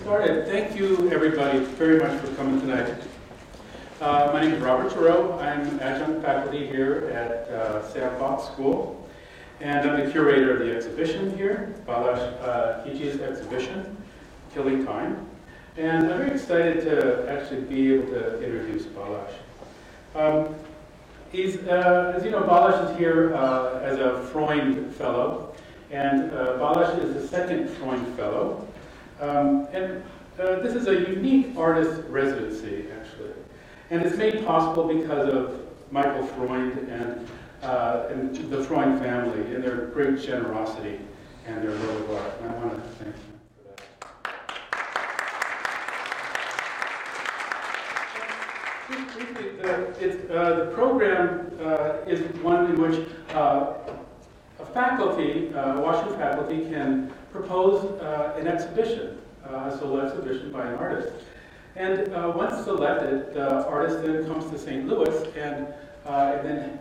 started, thank you everybody very much for coming tonight. My name is Robert Giroux. I'm adjunct faculty here at Sandbox School, and I'm the curator of the exhibition here, Balázs Kicsiny's exhibition, Killing Time. And I'm very excited to actually be able to introduce Balázs. As you know, Balázs is here as a Freund Fellow, and Balázs is the second Freund Fellow. This is a unique artist residency, actually. And it's made possible because of Michael Freund and the Freund family and their great generosity and their love of art. And I want to thank them for that. The program is one in which a faculty, Washington faculty, can propose an exhibition, a solo exhibition by an artist. And once selected, the artist then comes to St. Louis and then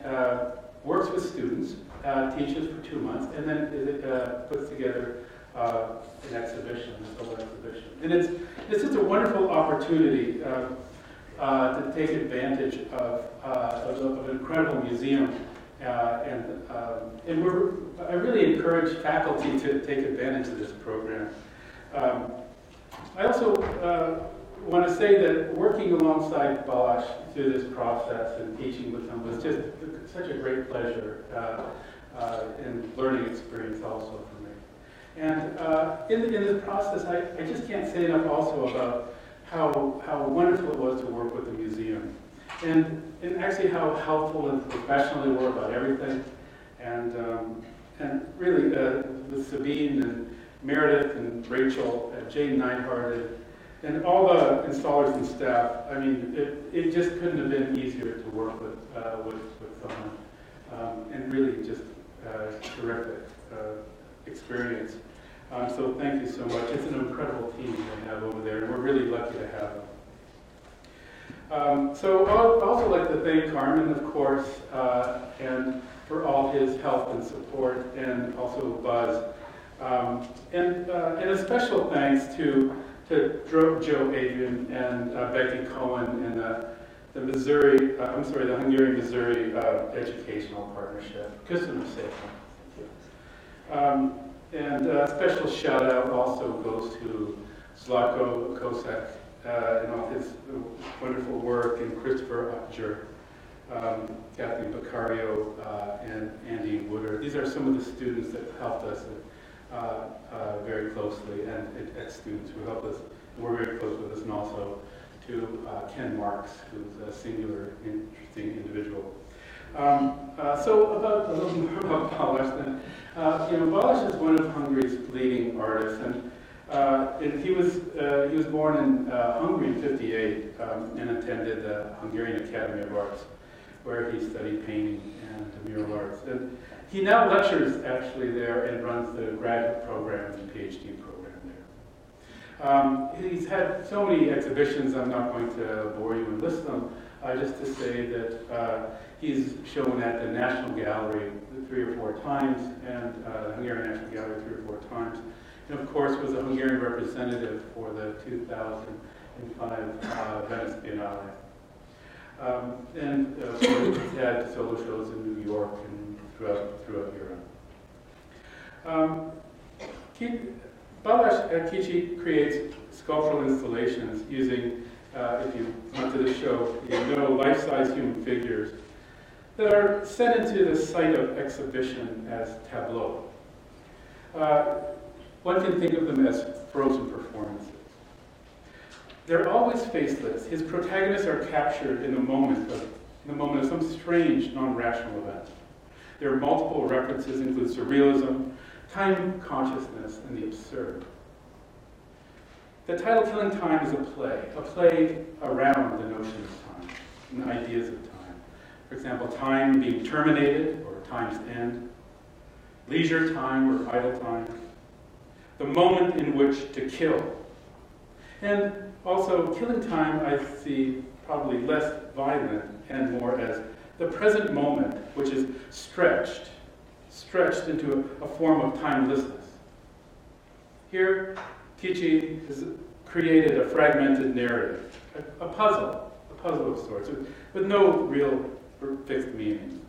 works with students, teaches for 2 months, and then puts together an exhibition, a solo exhibition. And it's just a wonderful opportunity to take advantage of an incredible museum. I really encourage faculty to take advantage of this program. I also want to say that working alongside Balázs through this process and teaching with him was just such a great pleasure and learning experience also for me. And in this process, I just can't say enough also about how wonderful it was to work with the museum. And actually how helpful and professional they were about everything. And really, with Sabine and Meredith and Rachel and Jane Neidhart and all the installers and staff, I mean, it just couldn't have been easier to work with someone. And really just terrific experience. So thank you so much. It's an incredible team they have over there, and we're really lucky to have them. So I'd also like to thank Carmen, of course, and for all his help and support, and also Buzz. And a special thanks to Joe Adrian and Becky Cohen and the Hungarian-Missouri Educational Partnership. Köszönöm szépen. And a special shout out also goes to Zlatko Kosek and all his wonderful work, and Christopher Upger, Kathleen Beccario, and Andy Woodard. These are some of the students that helped us very closely, and students who helped us, and were very close with us, and also to Ken Marks, who's a singular, interesting individual. So a little more about Balázs then. Balázs is one of Hungary's leading artists, and he was born in Hungary in '58 and attended the Hungarian Academy of Arts, where he studied painting and mural arts. And he now lectures actually there and runs the graduate program and PhD program there. He's had so many exhibitions, I'm not going to bore you and list them, just to say that he's shown at the National Gallery 3 or 4 times, and the Hungarian National Gallery 3 or 4 times. And of course was a Hungarian representative for the 2005 Venice Biennale. And he's had solo shows in New York and throughout Europe. Balázs Kicsiny creates sculptural installations using, if you went to the show, life-size human figures that are set into the site of exhibition as tableaux. One can think of them as frozen performances. They're always faceless. His protagonists are captured in the moment of some strange, non-rational event. There are multiple references include surrealism, time consciousness, and the absurd. The title Killing Time is a play around the notion of time and the ideas of time. For example, time being terminated or time's end, leisure time or idle time, the moment in which to kill. And also, killing time I see probably less violent and more as the present moment, which is stretched into a form of timelessness. Here, Kicsiny is created a fragmented narrative, a puzzle of sorts, with no real fixed meaning.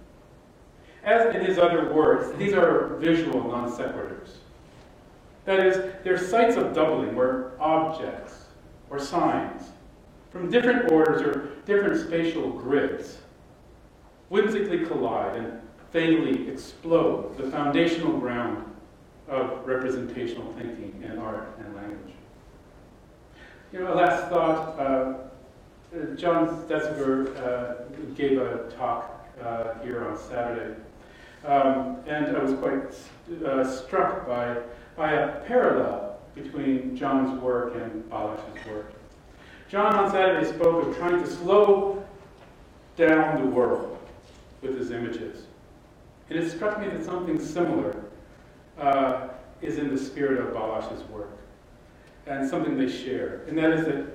As in his other works, these are visual non sequiturs. That is, they're sites of doubling where objects or signs from different orders or different spatial grids whimsically collide and fatally explode the foundational ground of representational thinking in art and language. A last thought, John Stetziger gave a talk here on Saturday, and I was quite struck by a parallel between John's work and Balázs's work. John on Saturday spoke of trying to slow down the world with his images. And it struck me that something similar is in the spirit of Balázs's work, and something they share. And that is that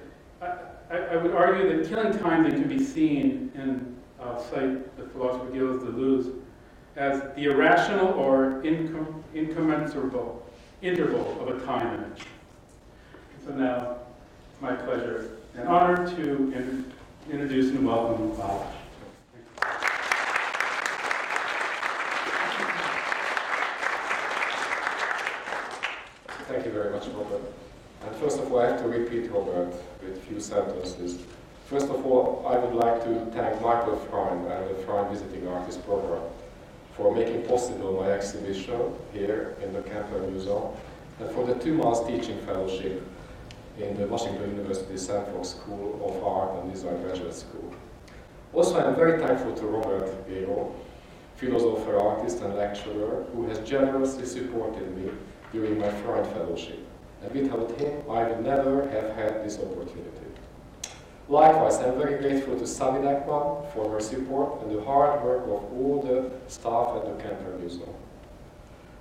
I would argue that Killing Time can be seen, and I'll cite the philosopher Gilles Deleuze, as the irrational or incommensurable interval of a time image. So now, it's my pleasure and honor to introduce and welcome Balázs. Thank you very much, Robert. And first of all, I have to repeat Robert with a few sentences. First of all, I would like to thank Michael Freund and the Freund Visiting Artist Program for making possible my exhibition here in the Kemper Museum, and for the 2 months teaching fellowship in the Washington University Sanford School of Art and Design Graduate School. Also, I am very thankful to Robert Gero, philosopher, artist, and lecturer, who has generously supported me during my Freund Fellowship. And without him, I would never have had this opportunity. Likewise, I am very grateful to Sabine Ekman for her support and the hard work of all the staff at the Kemper Museum.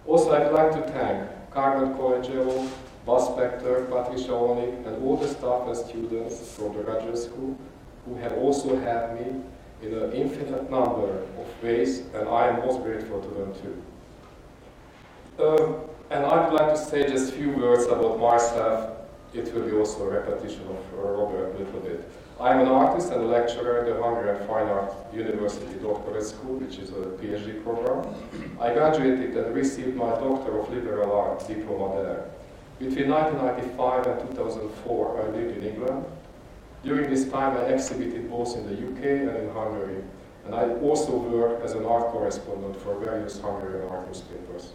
Also, I would like to thank Carmen Collegiero, Bas Spector, Patricia Onik, and all the staff and students from the graduate school who have also helped me in an infinite number of ways, and I am most grateful to them too. And I would like to say just a few words about myself. It will be also a repetition of Robert a little bit. I am an artist and a lecturer at the Hungarian Fine Art University Doctorate School, which is a PhD program. I graduated and received my Doctor of Liberal Arts diploma there. Between 1995 and 2004, I lived in England. During this time, I exhibited both in the UK and in Hungary, and I also worked as an art correspondent for various Hungarian art newspapers.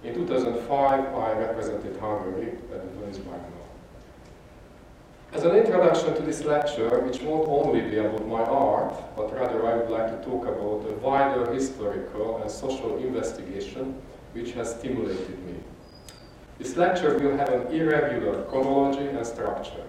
In 2005, I represented Hungary at the Venice Biennale. As an introduction to this lecture, which won't only be about my art, but rather I would like to talk about a wider historical and social investigation which has stimulated me. This lecture will have an irregular chronology and structure.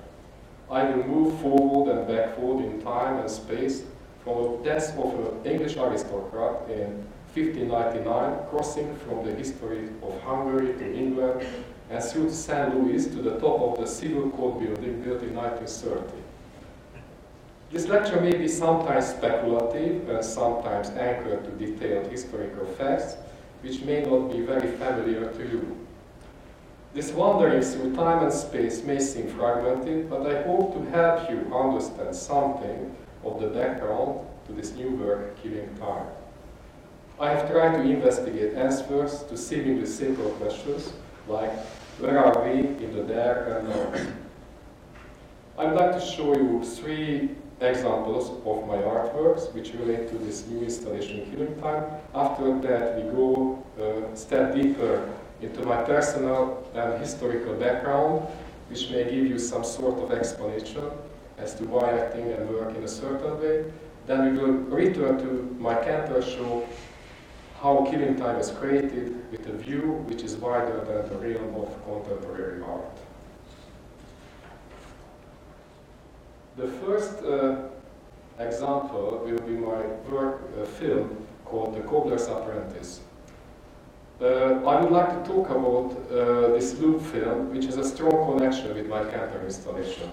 I will move forward and backward in time and space from the death of an English aristocrat in 1599, crossing from the history of Hungary to England and through St. Louis to the top of the Civil Code building built in 1930. This lecture may be sometimes speculative and sometimes anchored to detailed historical facts, which may not be very familiar to you. This wandering through time and space may seem fragmented, but I hope to help you understand something of the background to this new work, Killing Time. I have tried to investigate answers to seemingly simple questions, like where are we in the there and now? I would like to show you 3 examples of my artworks which relate to this new installation, Killing Time. After that, we go a step deeper into my personal and historical background, which may give you some sort of explanation as to why I think and work in a certain way. Then we will return to my Kemper show, how Killing Time is created with a view which is wider than the realm of contemporary art. The first example will be my work film called The Cobbler's Apprentice. I would like to talk about this loop film, which has a strong connection with my Kemper installation.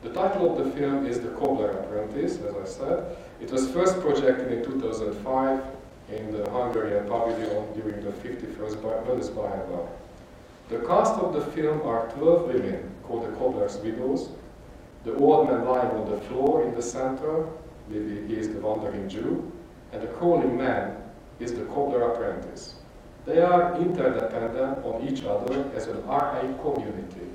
The title of the film is The Cobbler's Apprentice, as I said. It was first projected in 2005 in the Hungarian pavilion during the 51st Venice Biennale. The cast of the film are 12 women called the cobbler's widows. The old man lying on the floor in the center, maybe he is the wandering Jew, and the crawling man is the cobbler apprentice. They are interdependent on each other as an archaic community.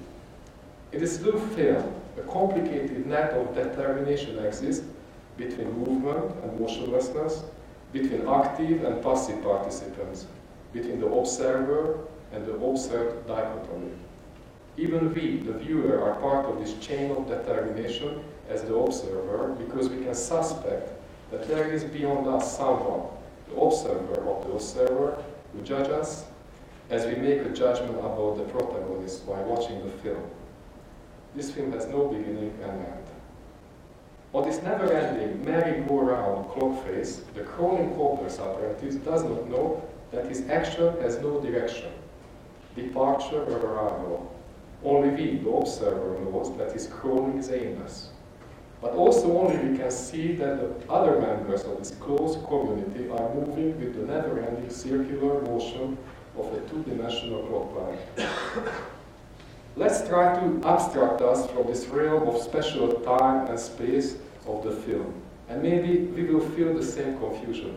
In this little film, a complicated net of determination exists between movement and motionlessness, between active and passive participants, between the observer and the observed dichotomy. Even we, the viewer, are part of this chain of determination as the observer, because we can suspect that there is beyond us someone, the observer of the observer, who judge us as we make a judgment about the protagonist while watching the film. This film has no beginning and end. On this never-ending merry-go-round clock face, the crawling cobbler's apprentice does not know that his action has no direction, departure or arrival. Only we, the observer, knows that his crawling is aimless. But also only we can see that the other members of this close community are moving with the never-ending circular motion of a two-dimensional clock planet. Let's try to abstract us from this realm of special time and space of the film, and maybe we will feel the same confusion.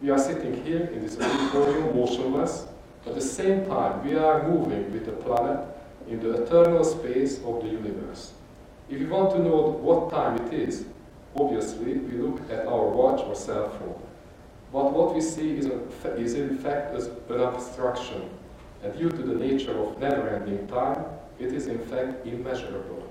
We are sitting here in this auditorium motionless, but at the same time we are moving with the planet in the eternal space of the universe. If you want to know what time it is, obviously we look at our watch or cell phone. But what we see is in fact an abstraction, and due to the nature of never-ending time, it is in fact immeasurable.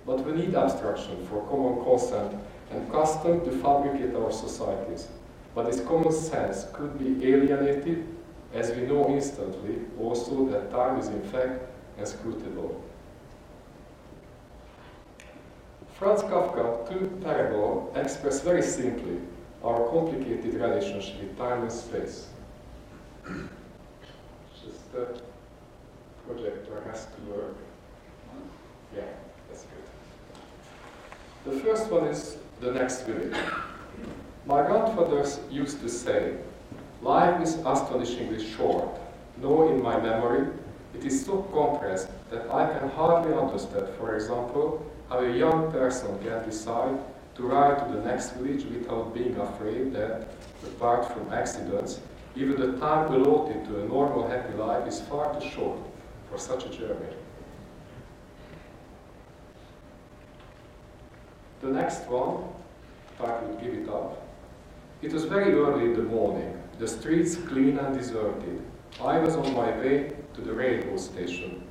But we need abstraction for common consent and custom to fabricate our societies. But this common sense could be alienated, as we know instantly also that time is in fact inscrutable. Franz Kafka, two parables express very simply our complicated relationship with time and space. Just the projector has to work. Yeah, that's good. The first one is the next village. My grandfathers used to say, life is astonishingly short. No, in my memory, it is so compressed that I can hardly understand, for example, how a young person can decide to ride to the next village without being afraid that, apart from accidents, even the time allotted to a normal happy life is far too short for such a journey. The next one, if I could give it up. It was very early in the morning, the streets clean and deserted. I was on my way to the railway station.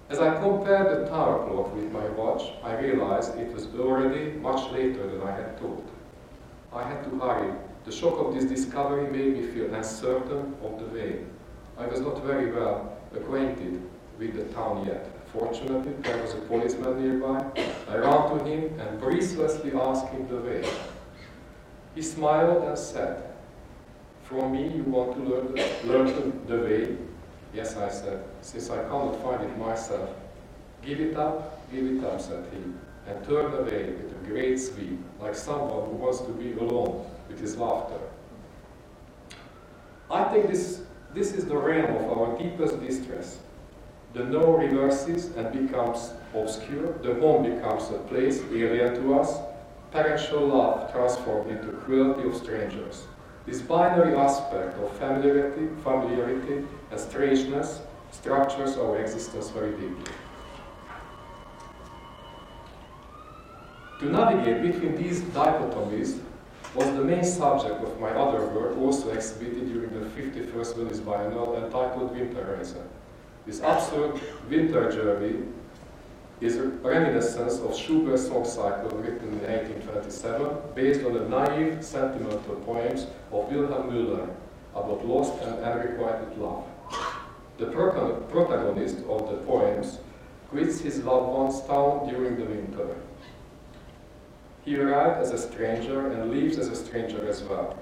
As I compared the tower clock with my watch, I realized it was already much later than I had thought. I had to hurry. The shock of this discovery made me feel uncertain of the way. I was not very well acquainted with the town yet. Fortunately, there was a policeman nearby. I ran to him and breathlessly asked him the way. He smiled and said, "From me you want to learn the way?" "Yes," I said, "since I cannot find it myself." Give it up," said he, and turned away with a great sweep, like someone who wants to be alone with his laughter. I think this is the realm of our deepest distress. The no reverses and becomes obscure, the home becomes a place alien to us, parental love transformed into cruelty of strangers. This binary aspect of familiarity and strangeness structures our existence very deeply. To navigate between these dichotomies was the main subject of my other work, also exhibited during the 51st Venice Biennale, entitled Winterreise. This absurd winter journey is a reminiscence of Schubert's song cycle written in 1827, based on the naive, sentimental poems of Wilhelm Müller about lost and unrequited love. The protagonist of the poems quits his loved one's town during the winter. He arrived as a stranger and leaves as a stranger as well.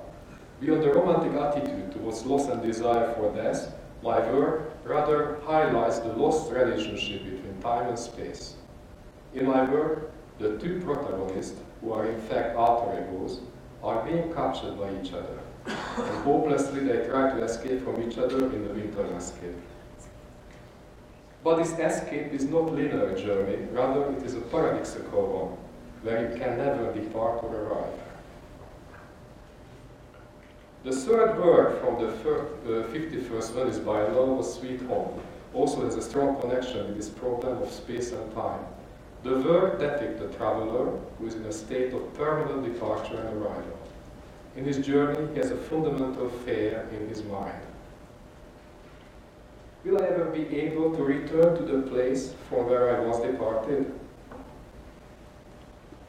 Beyond the romantic attitude towards loss and desire for death, my work rather highlights the lost relationship between time and space. In my work, the two protagonists, who are in fact alter egos, are being captured by each other, and hopelessly they try to escape from each other in the winter landscape. But this escape is not a linear journey, rather it is a paradoxical one, where you can never depart or arrive. The third work from the 51st one is by Love Sweet Home, also has a strong connection with this problem of space and time. The work depicts the traveler who is in a state of permanent departure and arrival. In his journey, he has a fundamental fear in his mind. Will I ever be able to return to the place from where I was departed?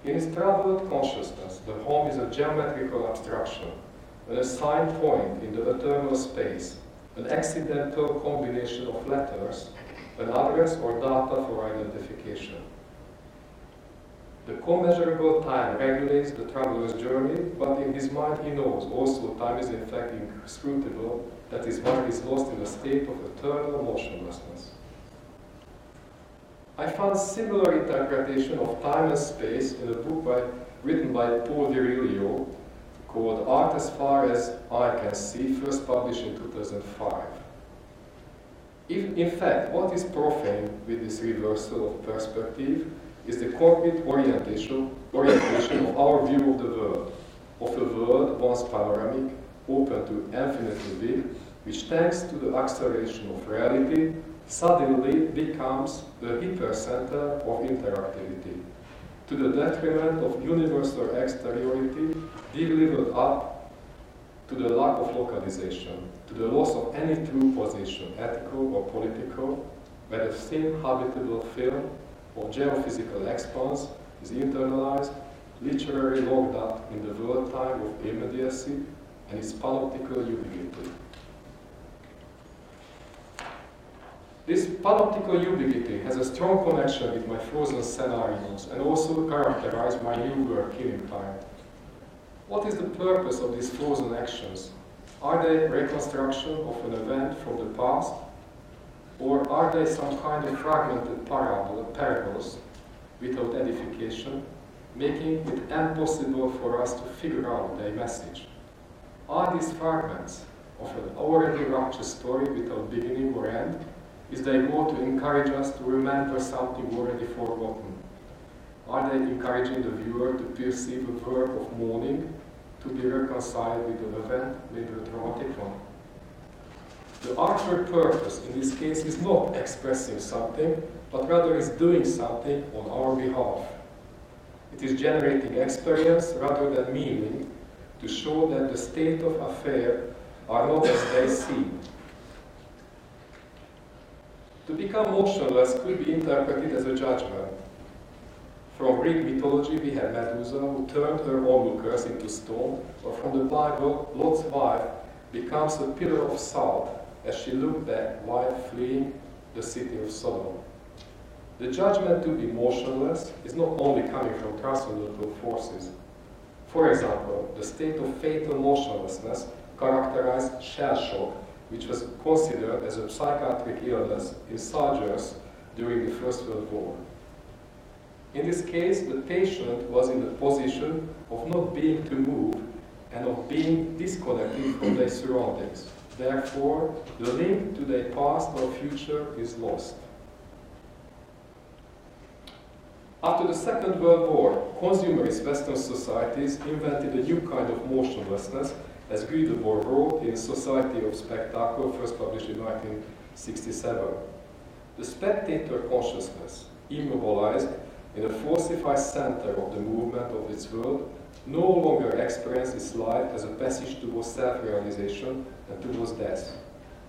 In his traveled consciousness, the home is a geometrical abstraction, an assigned point in the eternal space, an accidental combination of letters, an address or data for identification. The commensurable time regulates the traveler's journey, but in his mind he knows also time is in fact inscrutable, that is why he is lost in a state of eternal motionlessness. I found similar interpretation of time and space in a book written by Paul Virilio called Art as Far as I Can See, first published in 2005. In fact, what is profane with this reversal of perspective is the concrete orientation of our view of the world, of a world once panoramic, open to infinitely big, which thanks to the acceleration of reality, suddenly becomes the hypercenter of interactivity, to the detriment of universal exteriority delivered up to the lack of localization, to the loss of any true position, ethical or political, where the thin habitable film of geophysical expanse is internalized, literally locked up in the world time of immediacy and its panoptical ubiquity. This panoptical ubiquity has a strong connection with my frozen scenarios and also characterized my new work, Killing Time. What is the purpose of these frozen actions? Are they reconstruction of an event from the past? Or are they some kind of fragmented parables without edification, making it impossible for us to figure out their message? Are these fragments of an already ruptured story without beginning or end? Is their goal to encourage us to remember something already forgotten? Are they encouraging the viewer to perceive a work of mourning, to be reconciled with an event, maybe a traumatic one? The artwork purpose in this case is not expressing something, but rather is doing something on our behalf. It is generating experience rather than meaning, to show that the state of affairs are not as they seem. To become motionless could be interpreted as a judgment. From Greek mythology we have Medusa, who turned her onlookers into stone, or from the Bible, Lot's wife becomes a pillar of salt as she looked back while fleeing the city of Sodom. The judgment to be motionless is not only coming from transcendental forces. For example, the state of fatal motionlessness characterized shell shock, which was considered as a psychiatric illness in soldiers during the First World War. In this case, the patient was in the position of not being to move and of being disconnected from their surroundings. Therefore, the link to their past or future is lost. After the Second World War, consumerist Western societies invented a new kind of motionlessness, as Guy Debord wrote in Society of Spectacle, first published in 1967. The spectator consciousness, immobilized in a falsified center of the movement of its world, no longer experiences life as a passage towards self-realization and towards death.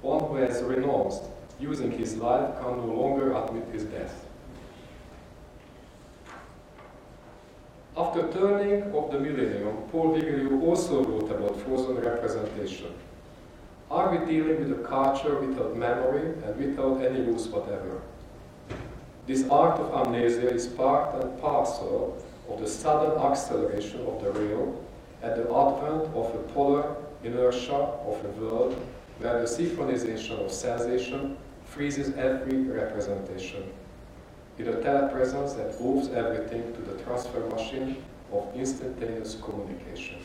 One who has renounced using his life can no longer admit his death. After turning of the millennium, Paul Virilio also wrote about frozen representation. Are we dealing with a culture without memory and without any use whatever? This art of amnesia is part and parcel of the sudden acceleration of the real at the advent of a polar inertia of a world where the synchronization of sensation freezes every representation, with a telepresence that moves everything to the transfer machine of instantaneous communication.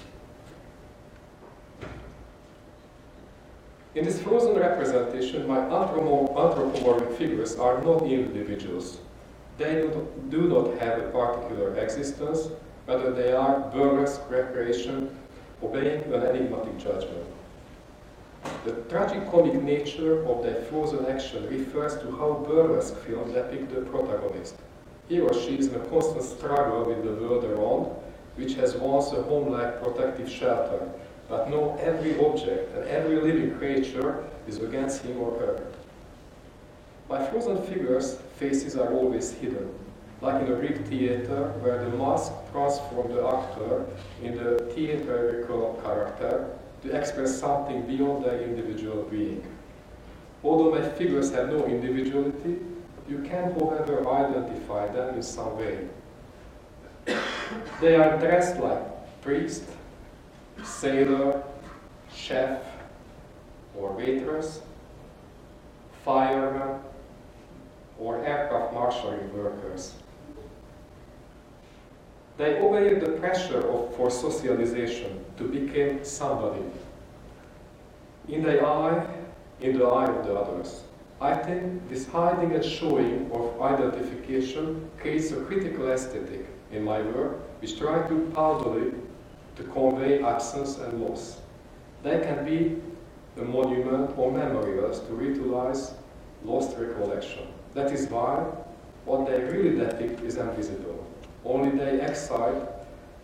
In this frozen representation, my anthropomorphic figures are not individuals. They do not have a particular existence, rather they are burlesque recreation, obeying an enigmatic judgment. The tragicomic nature of their frozen action refers to how burlesque films depict the protagonist. He or she is in a constant struggle with the world around, which has once a home-like protective shelter, but now every object and every living creature is against him or her. My frozen figures' faces are always hidden, like in a Greek theater where the mask transforms the actor in the theatrical character to express something beyond their individual being. Although my figures have no individuality, you can, however, identify them in some way. They are dressed like priest, sailor, chef, or waitress, fireman, or aircraft marshalling workers. They obey the pressure for socialization to become somebody. In the eye of the others. I think this hiding and showing of identification creates a critical aesthetic in my work, which try to powerfully to convey absence and loss. They can be a monument or memorials to ritualize lost recollection. That is why what they really depict is invisible. Only they excite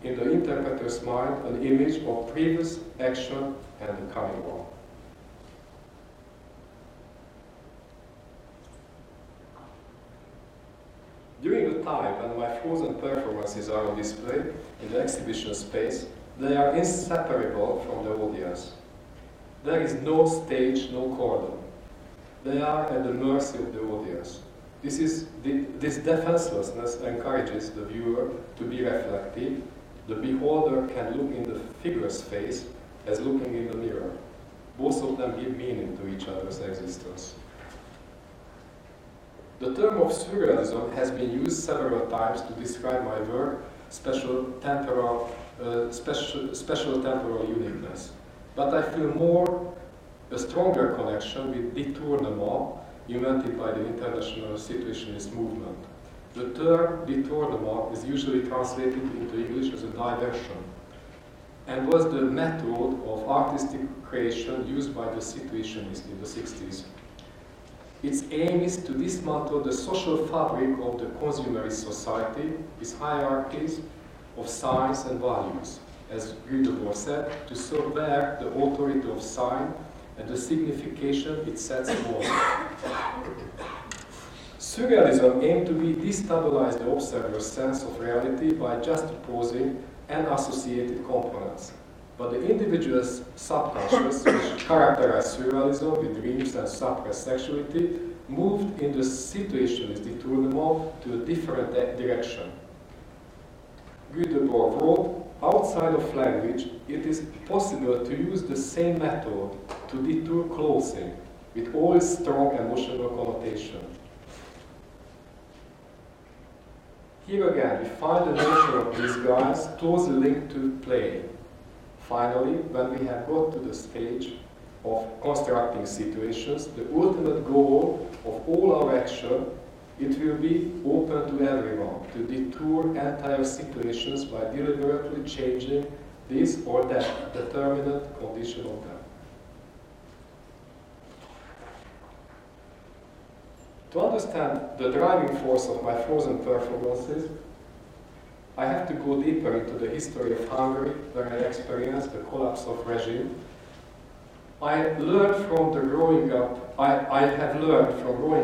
in the interpreter's mind an image of previous action and the coming one. During the time when my frozen performances are on display in the exhibition space, they are inseparable from the audience. There is no stage, no cordon. They are at the mercy of the audience. This defenselessness encourages the viewer to be reflective. The beholder can look in the figure's face as looking in the mirror. Both of them give meaning to each other's existence. The term of surrealism has been used several times to describe my work, special temporal uniqueness. But I feel a stronger connection with détournement invented by the international situationist movement. The term détournement is usually translated into English as a diversion, and was the method of artistic creation used by the situationists in the 60s. Its aim is to dismantle the social fabric of the consumerist society, its hierarchies of signs and values, as Mildred said, to subvert the authority of sign and the signification it sets forth. Surrealism aimed to destabilize the observer's sense of reality by juxtaposing unassociated components. But the individual's subconscious, which characterized surrealism with dreams and suppressed sexuality, moved in the situationist détournement to a different direction. Mildred wrote, outside of language, it is possible to use the same method to detour clothing, with all its strong emotional connotation. Here again, we find the notion of disguise closely linked to play. Finally, when we have got to the stage of constructing situations, the ultimate goal of all our action, it will be open to everyone, to detour entire situations by deliberately changing this or that determinate condition of them. To understand the driving force of my frozen performances, I have to go deeper into the history of Hungary, where I experienced the collapse of regime. I have learned from growing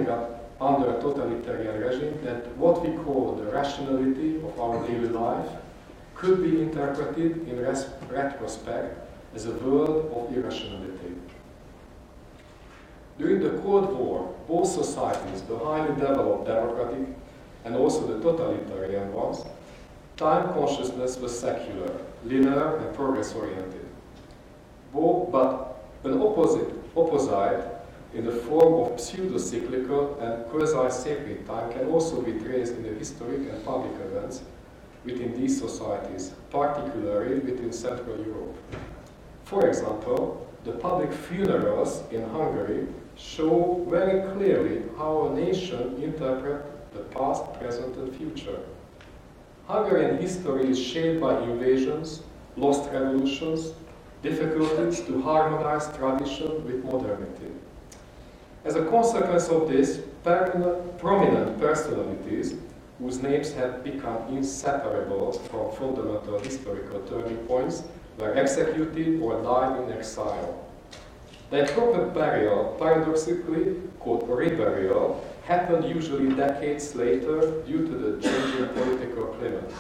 up under a totalitarian regime that what we call the rationality of our daily life could be interpreted in retrospect as a world of irrationality. During the Cold War, both societies, the highly developed democratic and also the totalitarian ones, time consciousness was secular, linear and progress-oriented. But an opposite in the form of pseudo-cyclical and quasi-sacred time can also be traced in the historic and public events within these societies, particularly within Central Europe. For example, The public funerals in Hungary show very clearly how a nation interprets the past, present, and future. Hungarian history is shaped by invasions, lost revolutions, difficulties to harmonize tradition with modernity. As a consequence of this, prominent personalities whose names have become inseparable from fundamental historical turning points were executed or died in exile. Their proper burial, paradoxically called reburial, happened usually decades later due to the changing political climate.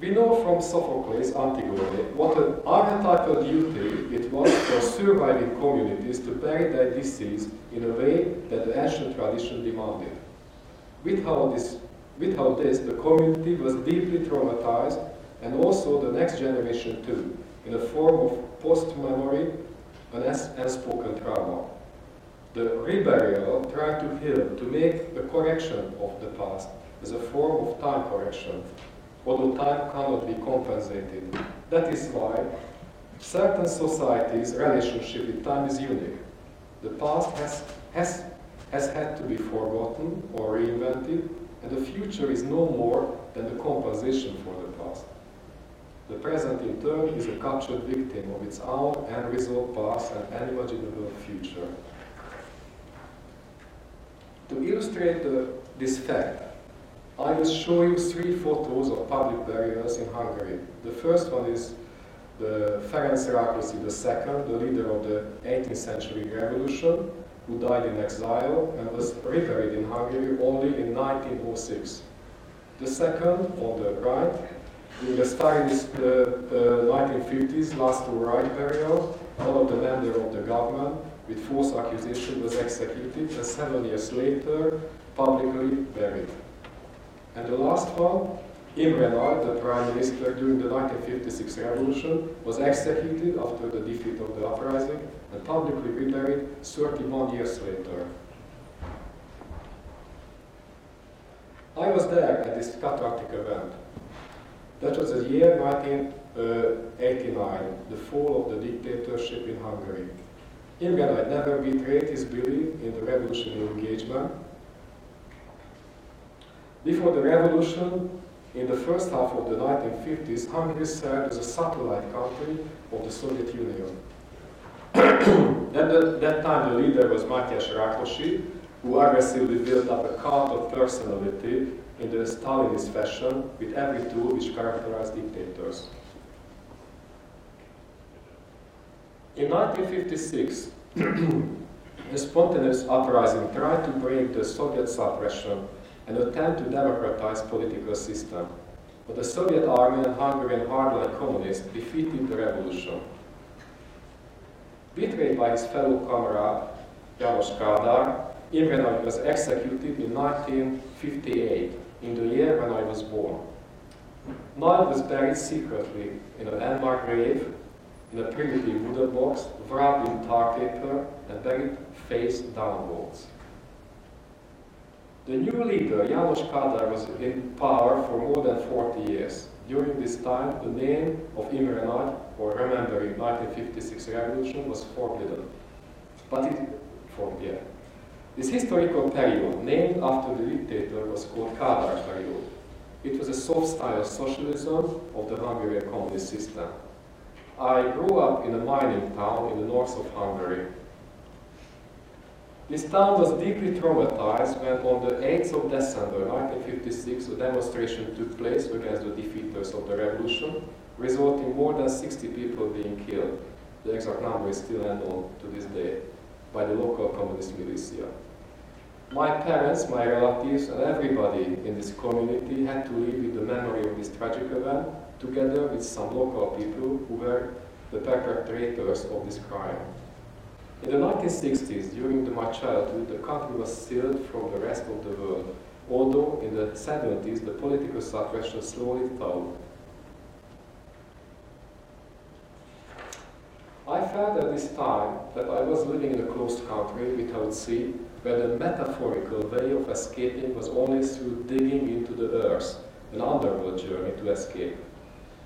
We know from Sophocles' Antigone what an archetypal duty it was for surviving communities to bury their deceased in a way that the ancient tradition demanded. Without this, the community was deeply traumatized, and also the next generation too, in a form of post-memory and unspoken trauma. The reburial tried to heal, to make a correction of the past as a form of time correction, although time cannot be compensated. That is why certain societies' relationship with time is unique. The past has had to be forgotten or reinvented, and the future is no more than the compensation for the past. The present, in turn, is a captured victim of its own unresolved past and unimaginable future. To illustrate this fact, I will show you 3 photos of public burials in Hungary. The first one is the Ferenc Rákosi II, the leader of the 18th century revolution, who died in exile and was reburied in Hungary only in 1906. The second, on the right, in the Stalinist 1950s last to right burial, one of the members of the government with false accusation was executed and 7 years later publicly buried. And the last one, Imre Nagy, the prime minister during the 1956 revolution, was executed after the defeat of the uprising and publicly reburied 31 years later. I was there at this cathartic event. That was the year 1989, the fall of the dictatorship in Hungary. Imre Nagy never betrayed his belief in the revolutionary engagement. Before the revolution, in the first half of the 1950s, Hungary served as a satellite country of the Soviet Union. At that time, the leader was Mátyás Rákosi, who aggressively built up a cult of personality in the Stalinist fashion with every tool which characterized dictators. In 1956, a spontaneous uprising tried to break the Soviet suppression and attempt to democratize political system. But the Soviet army and Hungarian hardline communists defeated the revolution. Betrayed by his fellow comrade, János Kádár, Imre Nagy was executed in 1958, in the year when I was born. Nagy was buried secretly in an unmarked grave, in a primitive wooden box, wrapped in tar paper and buried face downwards. The new leader, János Kádár, was in power for more than 40 years. During this time, the name of Imre Nagy, or remembering 1956 revolution, was forbidden. This historical period, named after the dictator, was called Kádár period. It was a soft style socialism of the Hungarian communist system. I grew up in a mining town in the north of Hungary. This town was deeply traumatized when on the 8th of December 1956 a demonstration took place against the defeaters of the revolution, resulting in more than 60 people being killed. The exact number is still unknown to this day by the local communist militia. My parents, my relatives, and everybody in this community had to live with the memory of this tragic event, together with some local people who were the perpetrators of this crime. In the 1960s, during my childhood, the country was sealed from the rest of the world, although in the 70s the political suppression slowly thawed. I felt at this time that I was living in a closed country without sea, where the metaphorical way of escaping was only through digging into the earth, an underworld journey to escape.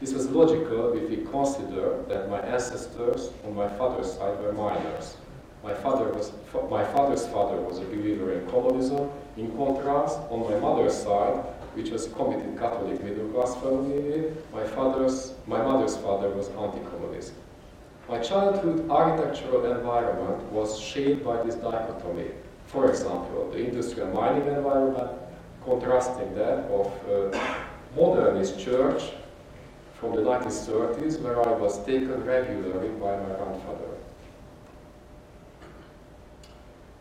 This was logical if we consider that my ancestors on my father's side were miners. My father's father was a believer in communism. In contrast, on my mother's side, which was a committed Catholic middle-class family, my mother's father was anti-communist. My childhood architectural environment was shaped by this dichotomy. For example, the industrial mining environment, contrasting that of a modernist church from the 1930s, where I was taken regularly by my grandfather.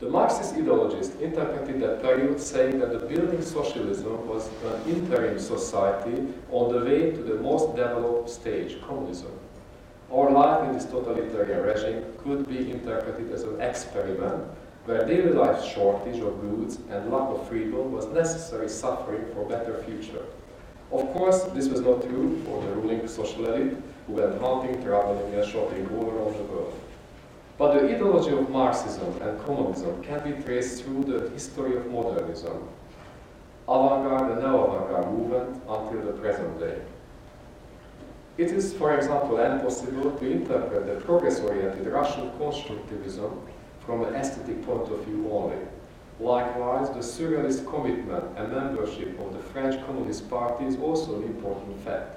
The Marxist ideologists interpreted that period saying that the building socialism was an interim society on the way to the most developed stage, communism. Our life in this totalitarian regime could be interpreted as an experiment where daily life shortage of goods and lack of freedom was necessary suffering for a better future. Of course, this was not true for the ruling social elite who went hunting, traveling and shopping all around the world. But the ideology of Marxism and communism can be traced through the history of modernism, avant-garde and neo-avant-garde movement until the present day. It is, for example, impossible to interpret the progress-oriented Russian constructivism from an aesthetic point of view only. Likewise, the surrealist commitment and membership of the French Communist Party is also an important fact.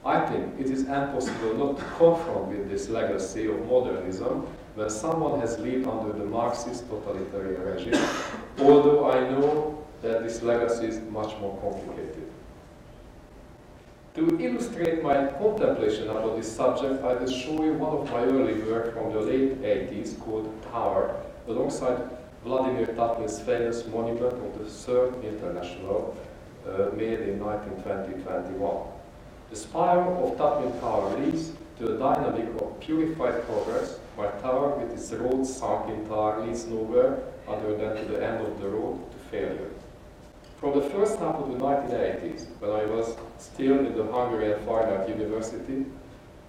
I think it is impossible not to confront with this legacy of modernism when someone has lived under the Marxist totalitarian regime, although I know that this legacy is much more complicated. To illustrate my contemplation about this subject, I will show you one of my early work from the late 80s called Tower, alongside Vladimir Tatlin's famous monument of the Third International, made in 1920-21. The spire of Tatlin Tower leads to a dynamic of purified progress, while Tower with its road sunk in tar leads nowhere other than to the end of the road to failure. From the first half of the 1980s, when I was still in the Hungarian Fine Art University,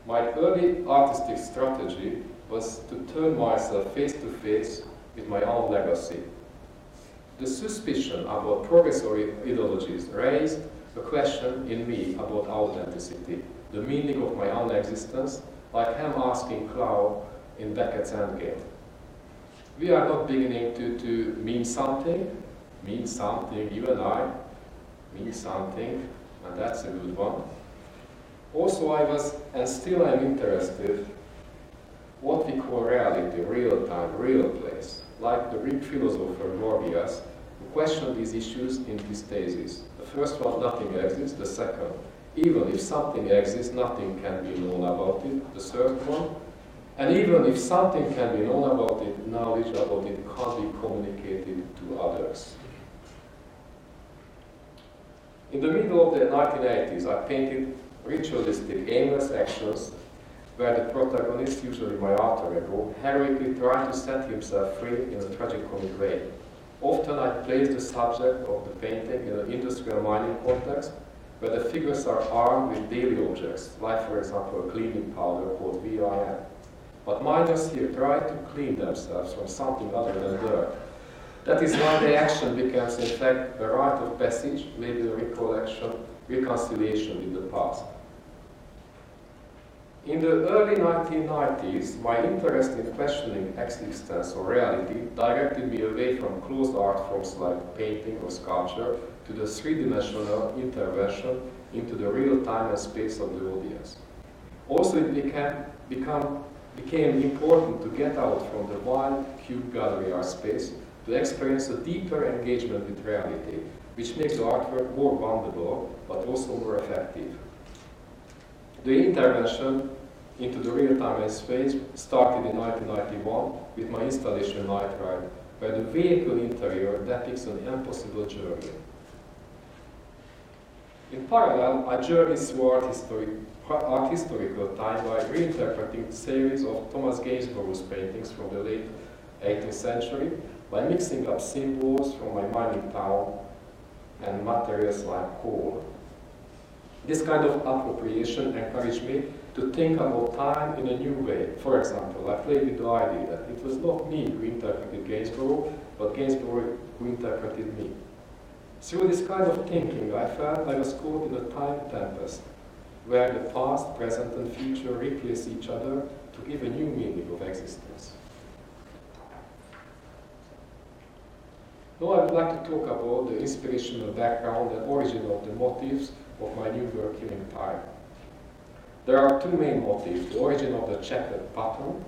my early artistic strategy was to turn myself face to face with my own legacy. The suspicion about progressory ideologies raised a question in me about authenticity, the meaning of my own existence, like him asking Clow in Beckett's Endgame. We are not beginning to mean something, you and I mean something, and that's a good one. Also, I was, and still I'm interested, what we call reality, real time, real place, like the Greek philosopher Gorgias, who questioned these issues in his thesis. The first one, nothing exists. The second, even if something exists, nothing can be known about it. The third one, and even if something can be known about it, knowledge about it can't be communicated to others. In the middle of the 1980s, I painted ritualistic, aimless actions where the protagonist, usually my alter ego, heroically tried to set himself free in a tragicomic way. Often I placed the subject of the painting in an industrial mining context where the figures are armed with daily objects, like for example a cleaning powder called VIM. But miners here try to clean themselves from something other than dirt. That is why the action becomes in fact a rite of passage, maybe a recollection, reconciliation with the past. In the early 1990s, my interest in questioning existence or reality directed me away from closed art forms like painting or sculpture to the three-dimensional intervention into the real time and space of the audience. Also, it became important to get out from the wide cube gallery art space to experience a deeper engagement with reality, which makes the artwork more vulnerable but also more effective. The intervention into the real-time and space started in 1991 with my installation Night Ride, where the vehicle interior depicts an impossible journey. In parallel, I journeyed through art historical time by reinterpreting a series of Thomas Gainsborough's paintings from the late 18th century by mixing up symbols from my mining town and materials like coal. This kind of appropriation encouraged me to think about time in a new way. For example, I played with the idea that it was not me who interpreted Gainsborough, but Gainsborough who interpreted me. Through this kind of thinking, I felt I was caught in a time tempest. where the past, present and future replace each other to give a new meaning of existence. Now I would like to talk about the inspirational background and origin of the motifs of my new work, Killing Time. There are two main motifs, the origin of the checkered pattern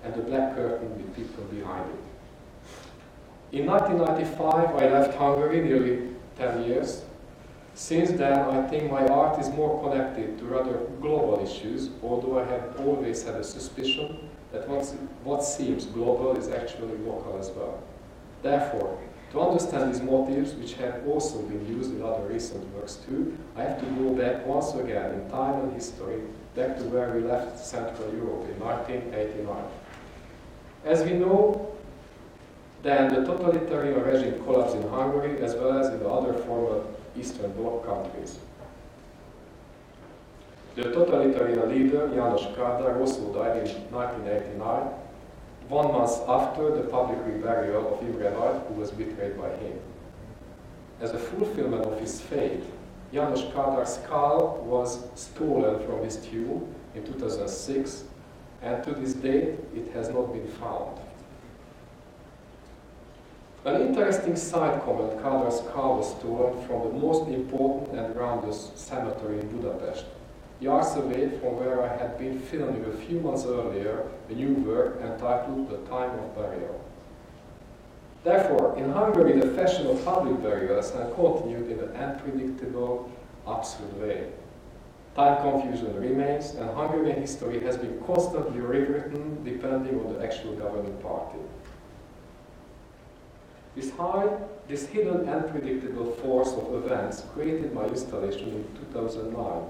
and the black curtain with people behind it. In 1995, I left Hungary, nearly 10 years. Since then, I think my art is more connected to rather global issues, although I have always had a suspicion that what seems global is actually local as well. Therefore, to understand these motifs, which have also been used in other recent works too, I have to go back once again in time and history, back to where we left Central Europe in 1989. As we know, then the totalitarian regime collapsed in Hungary as well as in the other former Eastern Bloc countries. The totalitarian leader, János Kádár, also died in 1989, 1 month after the public burial of Imre Nagy, who was betrayed by him. As a fulfillment of his fate, János Kádár's skull was stolen from his tomb in 2006, and to this date it has not been found. An interesting side comment, Kádár's skull was stolen from the most important and grandest cemetery in Budapest, yards away from where I had been filming a few months earlier a new work entitled The Time of Burial. Therefore, in Hungary, the fashion of public burials has continued in an unpredictable, absurd way. Time confusion remains, and Hungarian history has been constantly rewritten depending on the actual governing party. This hidden unpredictable force of events created my installation in 2009,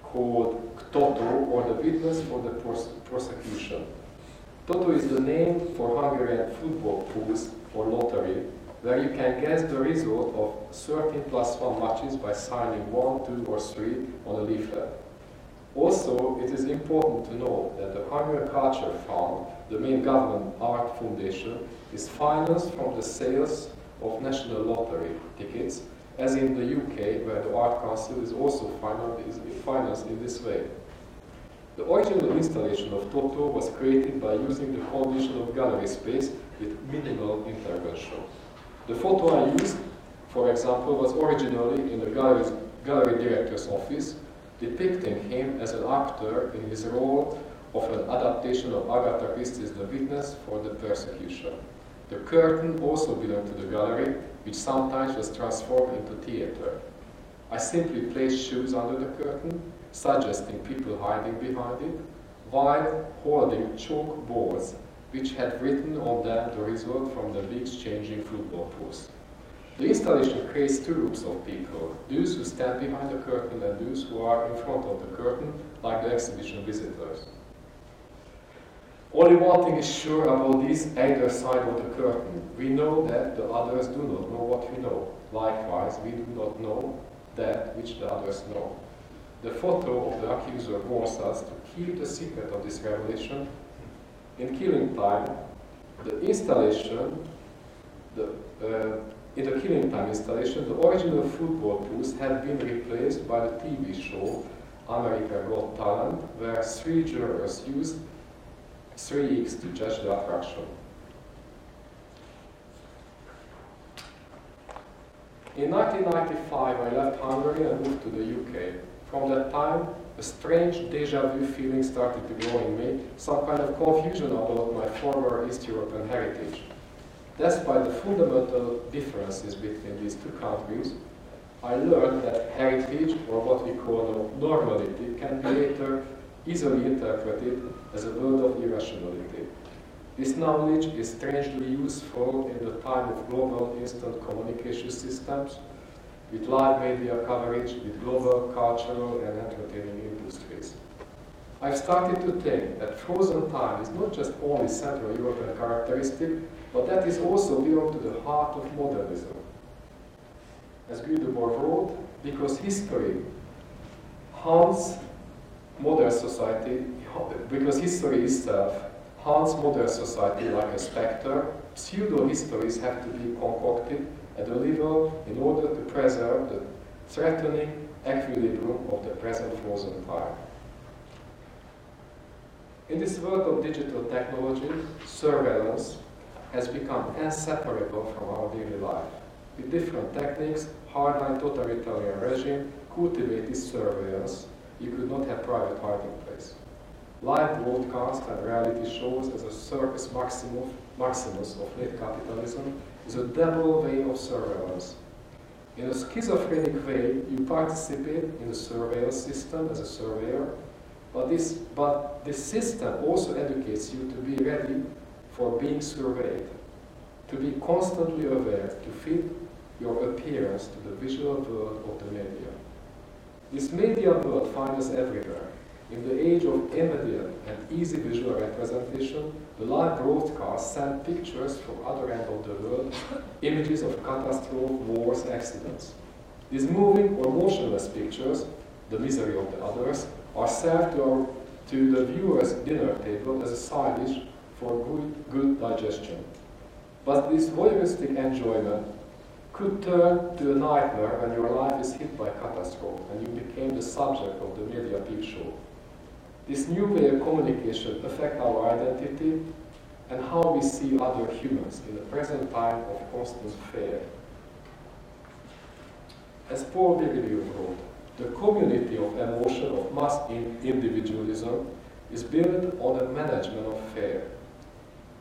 called Toto, or the Witness for the Prosecution. Toto is the name for Hungarian football pools or lottery, where you can guess the result of 13+1 matches by signing 1, 2 or 3 on a leaflet. Also, it is important to know that the Hungarian Culture Fund, the main government art foundation, is financed from the sales of national lottery tickets, as in the UK, where the Art Council is also financed in this way. The original installation of Toto was created by using the condition of gallery space with minimal intervention. The photo I used, for example, was originally in the gallery director's office, depicting him as an actor in his role of an adaptation of Agatha Christie's The Witness for the Persecution. The curtain also belonged to the gallery, which sometimes was transformed into theater. I simply placed shoes under the curtain, suggesting people hiding behind it, while holding chalk boards, which had written on them the result from the leagues changing football pools. The installation creates two groups of people, those who stand behind the curtain and those who are in front of the curtain, like the exhibition visitors. Only one thing is sure about this either side of the curtain. We know that the others do not know what we know. Likewise, we do not know that which the others know. The photo of the accuser warns us to keep the secret of this revelation. In Killing Time, the installation, in the Killing Time installation, the original football pools had been replaced by the TV show America Got Talent, where 3 jurors used 3x to judge the attraction. In 1995, I left Hungary and moved to the UK. From that time, a strange déjà vu feeling started to grow in me, some kind of confusion about my former East European heritage. Despite the fundamental differences between these two countries, I learned that heritage, or what we call normality, can be later easily interpreted as a word of irrationality. This knowledge is strangely useful in the time of global instant communication systems, with live media coverage, with global cultural and entertaining industries. I've started to think that frozen time is not just only Central European characteristic, but that is also belong to the heart of modernism. As Guy Debord wrote, because history haunts modern society, because history itself haunts modern society like a spectre, pseudo-histories have to be concocted at a level in order to preserve the threatening equilibrium of the present frozen time. In this world of digital technology, surveillance has become inseparable from our daily life. With different techniques, hardline totalitarian regime cultivated surveillance. You could not have private hiding place. Live broadcast and reality shows as a circus maximus of late capitalism is a double way of surveillance. In a schizophrenic way, you participate in the surveillance system as a surveyor, but this system also educates you to be ready for being surveyed, to be constantly aware, to fit your appearance to the visual world of the media. This media world finds us everywhere. In the age of immediate and easy visual representation, the live broadcast sent pictures from other end of the world, images of catastrophe, wars, accidents. These moving or motionless pictures, the misery of the others, are served to the viewer's dinner table as a side dish for good digestion. But this voyeuristic enjoyment could turn to a nightmare when your life is hit by catastrophe and you became the subject of the media peep show. This new way of communication affects our identity and how we see other humans in the present time of constant fear. As Paul Virilio wrote, the community of emotion of mass individualism is built on a management of fear,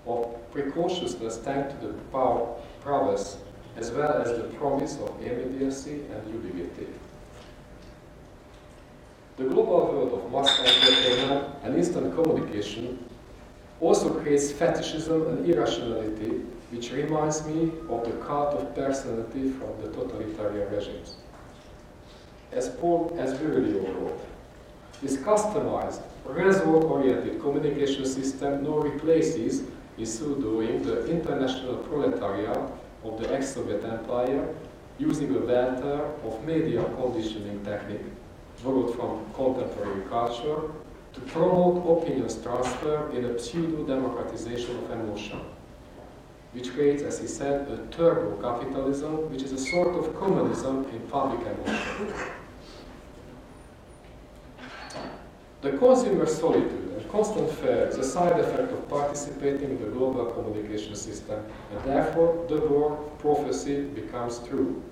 of precautiousness thanks to the prowess as well as the promise of immediacy and ubiquity. The global world of mass entertainment and instant communication also creates fetishism and irrationality, which reminds me of the cult of personality from the totalitarian regimes. As Virilio wrote, this customized, result-oriented communication system now replaces, in so doing, the international proletariat of the ex-Soviet Empire, using a welter of media conditioning technique borrowed from contemporary culture to promote opinions transfer in a pseudo-democratization of emotion, which creates, as he said, a turbo-capitalism, which is a sort of communism in public emotion. The consumer solitude and constant fear is a side effect of participating in the global communication system, and therefore the war prophecy becomes true.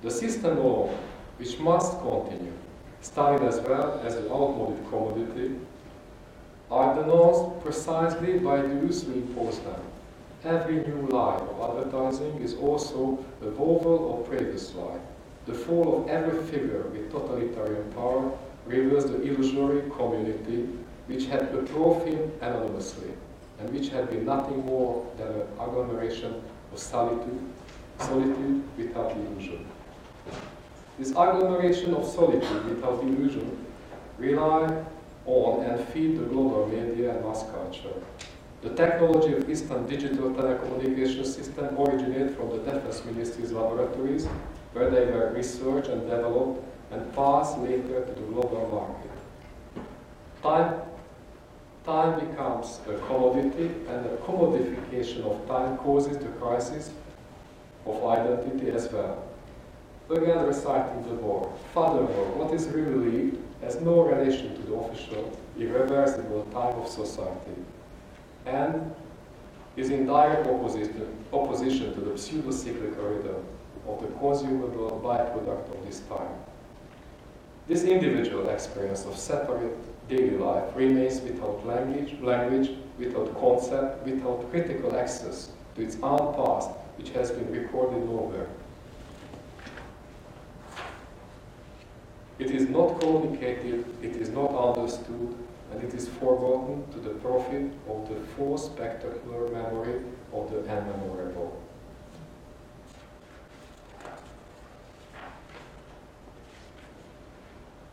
The system alone, which must continue, studied as well as an outmoded commodity, are denounced precisely by those who impose them. Every new lie of advertising is also a vowel of previous lie. The fall of every figure with totalitarian power reveals the illusory community which had approached him anonymously, and which had been nothing more than an agglomeration of solitude without illusion. This agglomeration of solitude without illusion rely on and feed the global media and mass culture. The technology of instant digital telecommunication system originated from the Defense Ministry's laboratories, where they were researched and developed and passed later to the global market. Time becomes a commodity, and the commodification of time causes the crisis of identity as well. Again, reciting the war. Furthermore, what is relieved has no relation to the official, irreversible time of society, and is in direct opposition to the pseudo-cyclical rhythm of the consumable byproduct of this time. This individual experience of separate daily life remains without language, without concept, without critical access to its own past, which has been recorded nowhere. It is not communicated, it is not understood, and it is forgotten to the profit of the false spectacular memory of the unmemorable.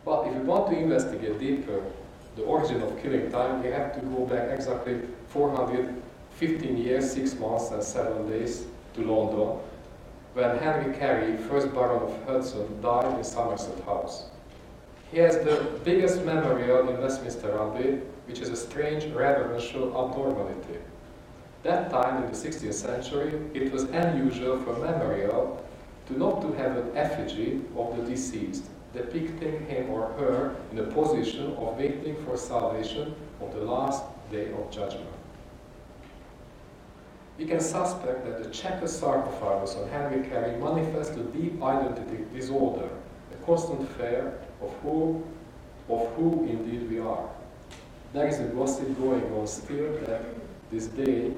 But if we want to investigate deeper the origin of killing time, we have to go back exactly 415 years, 6 months and 7 days to London, when Henry Carey, 1st Baron of Hudson, died in Somerset House. He has the biggest memorial in Westminster Abbey, which is a strange reverential abnormality. That time, in the 16th century, it was unusual for a memorial not to have an effigy of the deceased. depicting him or her in a position of waiting for salvation on the last day of judgment. We can suspect that the checker sarcophagus on Henry Carey manifests a deep identity disorder, a constant fear of who indeed we are. There is a gossip going on still this day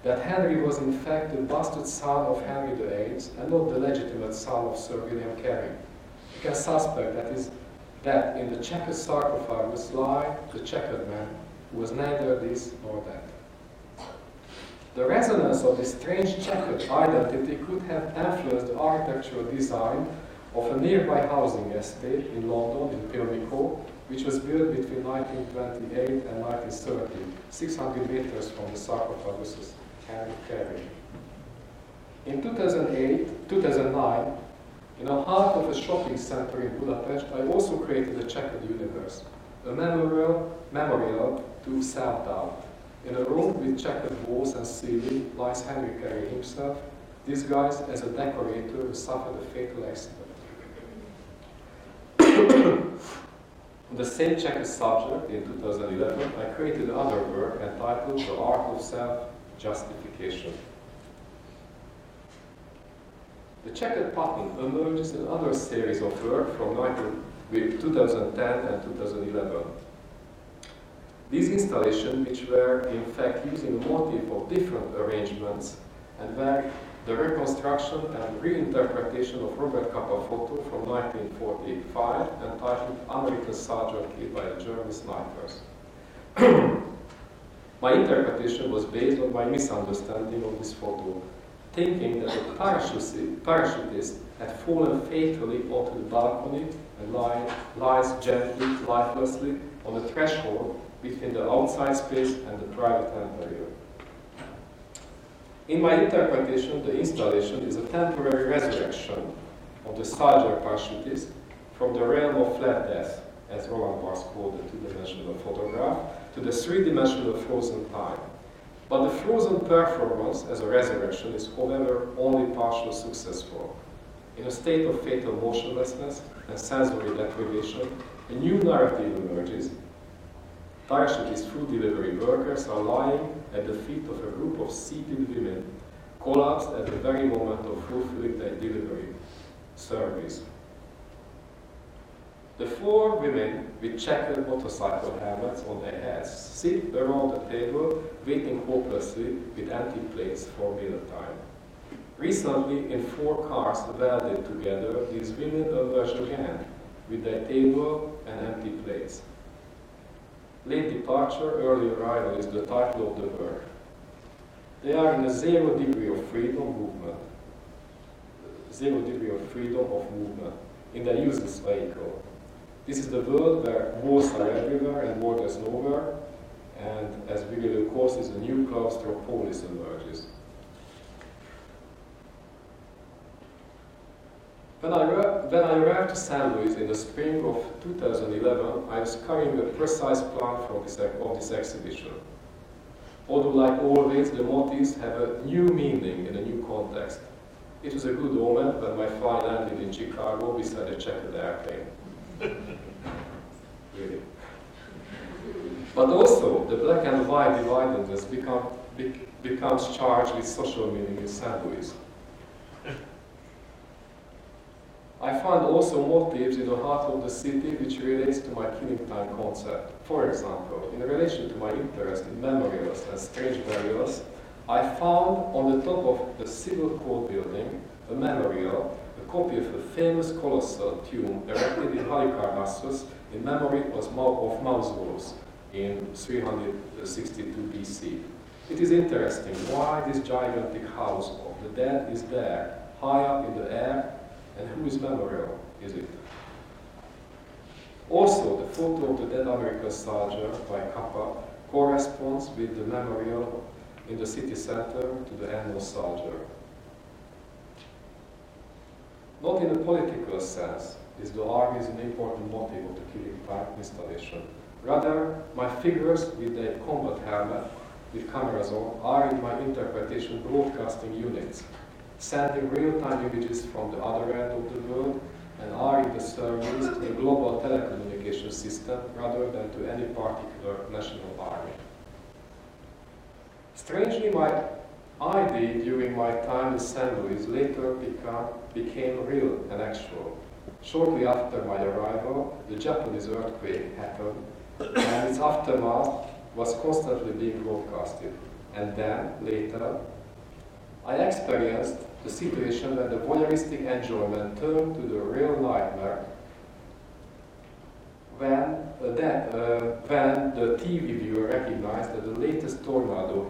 that Henry was in fact the bastard son of Henry VIII and not the legitimate son of Sir William Carey. We can suspect that in the checkered sarcophagus lie the checkered man, who was neither this nor that. The resonance of this strange checkered identity could have influenced the architectural design of a nearby housing estate in London, in Pimlico, which was built between 1928 and 1930, 600 meters from the sarcophagus of Henry Carey. In 2009, in the heart of a shopping center in Budapest, I also created a checkered universe, a memorial to self-doubt. In a room with checkered walls and ceiling lies Henry Carey himself, disguised as a decorator who suffered a fatal accident. On the same checkered subject, in 2011, I created another work entitled The Art of Self-Justification. The checkered pattern emerges in another series of work from 2010 and 2011. These installations, which were in fact using a motif of different arrangements, and were the reconstruction and reinterpretation of Robert Capa photo from 1945, entitled American Soldier Killed by the German Snipers. My interpretation was based on my misunderstanding of this photo, thinking that the parachutist had fallen fatally onto the balcony and lies gently, lifelessly on the threshold between the outside space and the private interior. In my interpretation, the installation is a temporary resurrection of the soldier parachutist from the realm of flat death, as Roland Barthes called the two-dimensional photograph, to the three-dimensional frozen time. But the frozen performance as a resurrection is, however, only partially successful. In a state of fatal motionlessness and sensory deprivation, a new narrative emerges. Parachutist food delivery workers are lying at the feet of a group of seated women, collapsed at the very moment of fulfilling their delivery service. The four women with checkered motorcycle helmets on their heads sit around the table, waiting hopelessly with empty plates for mealtime. Recently, in 4 cars welded together, these women emerge again with their table and empty plates. Late departure, early arrival is the title of the work. They are in a 0 degree of freedom movement. 0 degree of freedom of movement in their useless vehicle. This is the world where walls are everywhere and borders nowhere, and as Virgil calls it, a new claustropolis emerges. When I arrived to St. Louis in the spring of 2011, I was carrying a precise plan of this exhibition. Although, like always, the motifs have a new meaning in a new context. It was a good omen when my flight landed in Chicago beside a checkered airplane. Really. But also, the black and white dividedness becomes charged with social meaning in St. Louis. I find also motifs in the heart of the city which relates to my killing time concept. For example, in relation to my interest in memorials and strange burials, I found on the top of the Civil Court building a memorial, a copy of a famous colossal tomb erected in Halikarnassus in memory of Mausolus in 362 BC. It is interesting why this gigantic house of the dead is there, high up in the air, and whose memorial is it? Also, the photo of the dead American soldier by Capa corresponds with the memorial in the city center to the annual soldier. Not in a political sense is the art is an important motive of the killing time installation. Rather, my figures with their combat helmet with cameras on are in my interpretation broadcasting units, sending real-time images from the other end of the world and are in the service to the global telecommunication system rather than to any particular national army. Strangely, my idea during my time in St. Louis later became real and actual. Shortly after my arrival, the Japanese earthquake happened, and its aftermath was constantly being broadcasted. And then, later, I experienced the situation when the voyeuristic enjoyment turned to the real nightmare when the TV viewer recognized that the latest tornado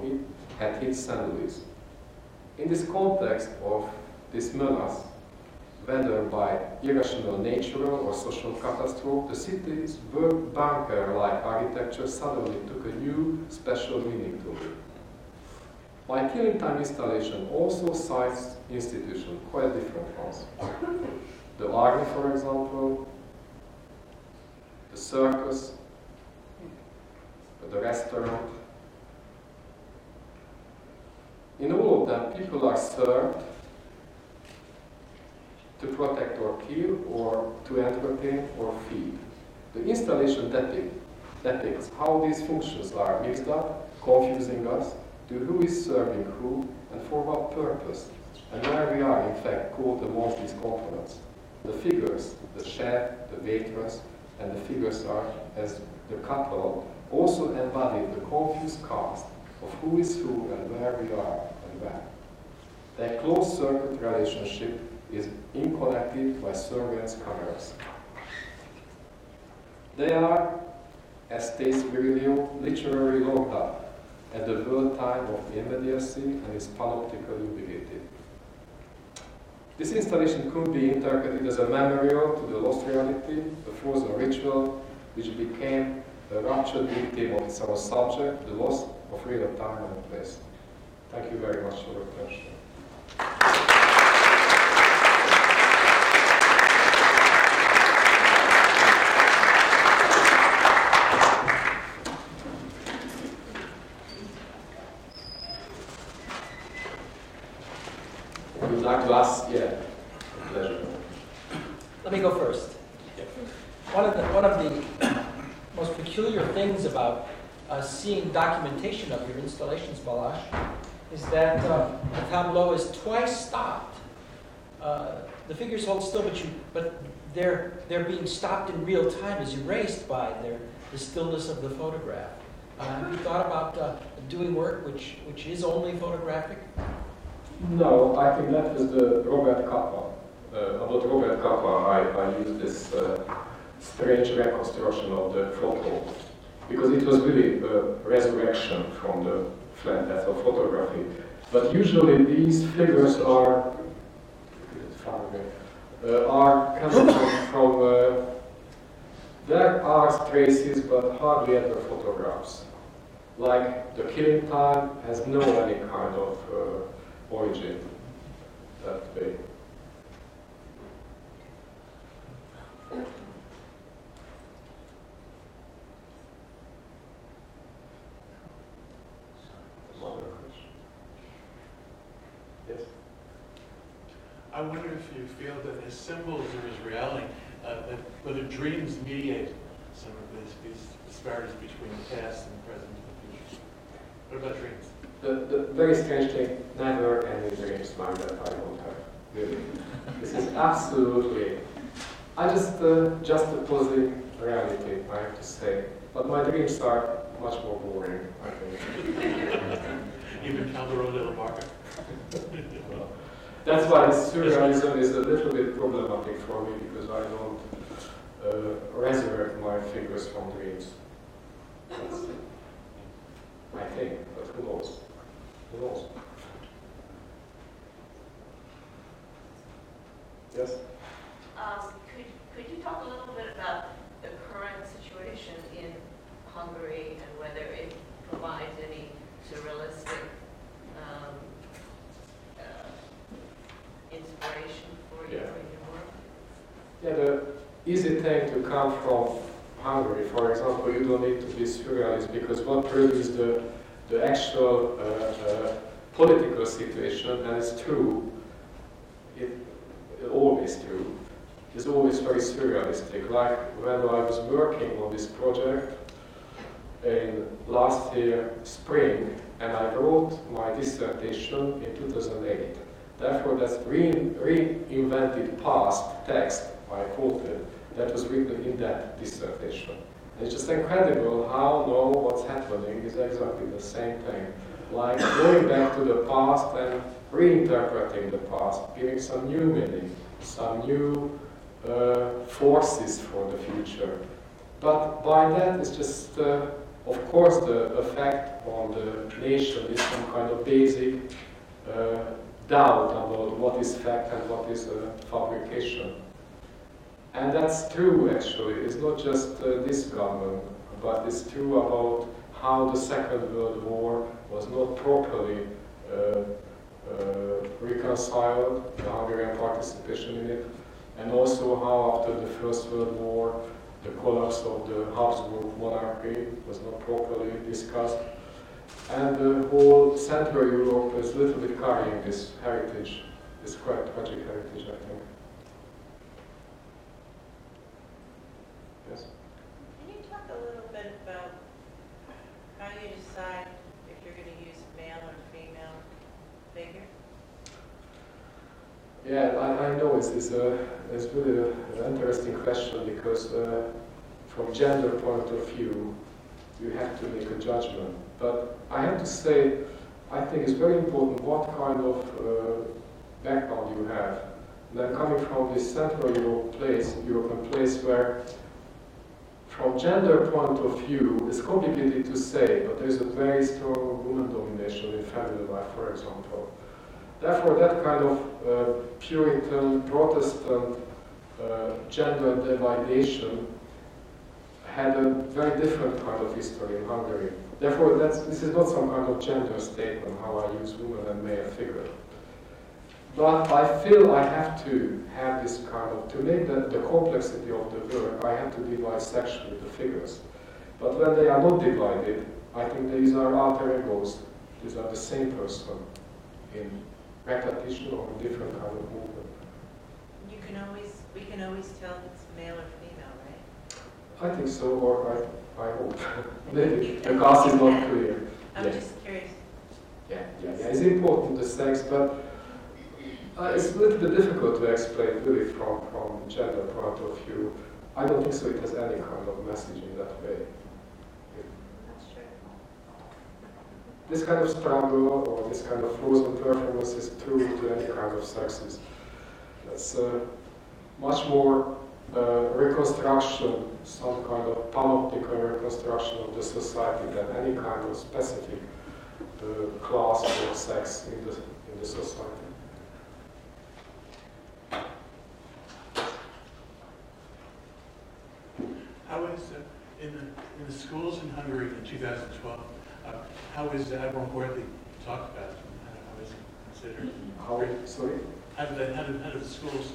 had hit St. Louis. In this context of this menace, whether by irrational natural or social catastrophe, the city's bunker-like architecture suddenly took a new, special meaning to me. My Killing Time installation also cites institutions, quite different ones. The army, for example, the circus, the restaurant. In all of them, people are served to protect or kill, or to entertain or feed. The installation depicts how these functions are mixed up, confusing us, to who is serving who, and for what purpose, and where we are in fact caught amongst these components. The figures, the chef, the waitress, and the figures are, as the couple, also embody the confused cast of who is who and where we are and when. Their closed circuit relationship is unconnected by surveillance cameras. They are, as states Virilio, literally locked up at the world time of immediacy and is panoptically ubiquity. This installation could be interpreted as a memorial to the lost reality, a frozen ritual which became a ruptured victim of its own subject, the loss of real time and place. Thank you very much for your attention. Would you like to ask? Yeah, a pleasure. Let me go first. One of the most peculiar things about seeing documentation of your installations, Balázs, is that the tableau is twice stopped. The figures hold still, but they're being stopped in real time, is erased by the stillness of the photograph. Have you thought about doing work which is only photographic? No, I think that was the Robert Capa. About Robert Capa, I used this strange reconstruction of the photo, because it was really a resurrection from the flat death of photography. But usually these figures are coming from there are traces, but hardly ever photographs. Like the Killing Time has no any kind of origin that way. Yes? I wonder if you feel that as symbols or as reality, whether dreams mediate some of these disparities between the past and the present and the future. What about dreams? The very strange thing, never any dreams like that I don't have. Really. This is absolutely, I just opposing reality, I have to say. But my dreams are much more boring, I think. Even Calderón de la Barca. Well, that's why surrealism is a little bit problematic for me, because I don't resurrect my figures from dreams. That's, I think, but who knows? Who knows? Yes? Could you talk a little bit about the current situation in Hungary and whether it provides any surrealistic inspiration for you in your work? Yeah, the easy thing to come from Hungary, for example, you don't need to be surrealist, because what produced the actual political situation, and it's true, it's always true, is always very surrealistic. Like when I was working on this project in last year spring, and I wrote my dissertation in 2008. Therefore, that's reinvented past text I quoted that was written in that dissertation. And it's just incredible how now what's happening is exactly the same thing. Like going back to the past and reinterpreting the past, giving some new meaning, some new forces for the future. But by that, it's just, of course, the effect on the nation is some kind of basic doubt about what is fact and what is fabrication. And that's true, actually. It's not just this government, but it's true about how the Second World War was not properly reconciled, the Hungarian participation in it, and also how after the First World War, the collapse of the Habsburg monarchy was not properly discussed. And the whole Central Europe is a little bit carrying this heritage, this quite tragic heritage, I think. Yes? Can you talk a little bit about how you decide if you're going to use male or female figure? Yeah, I know it's really an interesting question because from gender point of view, you have to make a judgment. But I have to say, I think it's very important what kind of background you have. And I'm coming from this Central European place where, from gender point of view, it's complicated to say, but there's a very strong woman domination in family life, for example. Therefore, that kind of Puritan, Protestant gender dividation had a very different kind of history in Hungary. Therefore, this is not some kind of gender statement, how I use woman and male figure. But I feel I have to have this kind of, to make the complexity of the work, I have to divide sexually the figures. But when they are not divided, I think these are alter egos. These are the same person in repetition or a different kind of movement. We can always tell if it's male or female, right? I think so, or I hope. Maybe the cast is not clear. I'm just curious. Yeah. It's important, the sex, but it's a little bit difficult to explain really from gender point of view. I don't think so it has any kind of message in that way. That's true. This kind of struggle or this kind of frozen performance is true to any kind of sexism. That's much more reconstruction, some kind of panoptical reconstruction of the society than any kind of specific class or sex in the society. How is, in the schools in Hungary in 2012, how is Admiral Worthy talked about? How is it considered? Sorry? How do the schools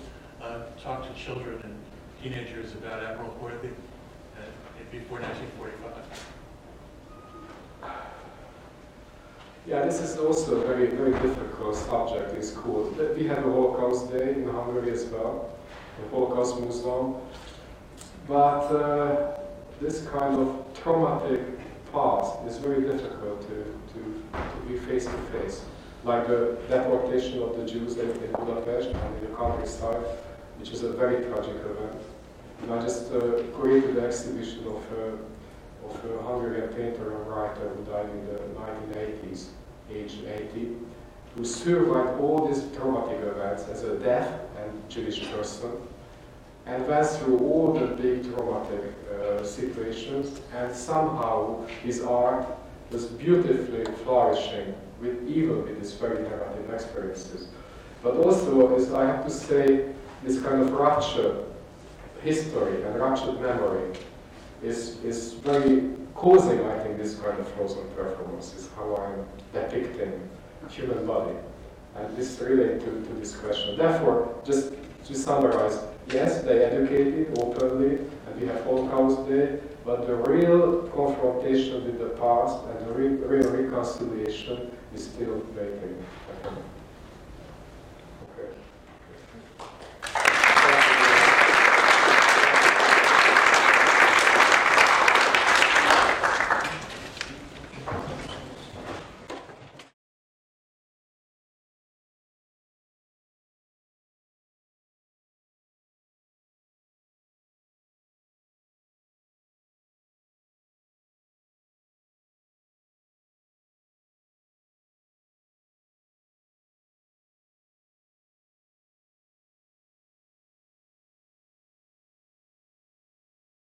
talk to children and teenagers about Admiral Worthy before 1945? Yeah, this is also a very, very difficult subject in school. We have a Holocaust Day in Hungary as well, the Holocaust Museum. But this kind of traumatic past is very difficult to be face to face. Like the deportation of the Jews in Budapest and in the countryside, which is a very tragic event. And I just created an exhibition of a Hungarian painter and writer who died in the 1980s, age 80, who survived all these traumatic events as a deaf and Jewish person, and went through all the big traumatic situations, and somehow his art was beautifully flourishing even with these very negative experiences. But also, I have to say, this kind of ruptured history and ruptured memory is very causing, I think, this kind of frozen performance, is how I'm depicting human body. And this relates to this question. Therefore, just to summarize, yes, they educated openly, and we have Holocaust Day, but the real confrontation with the past and the real reconciliation is still waiting.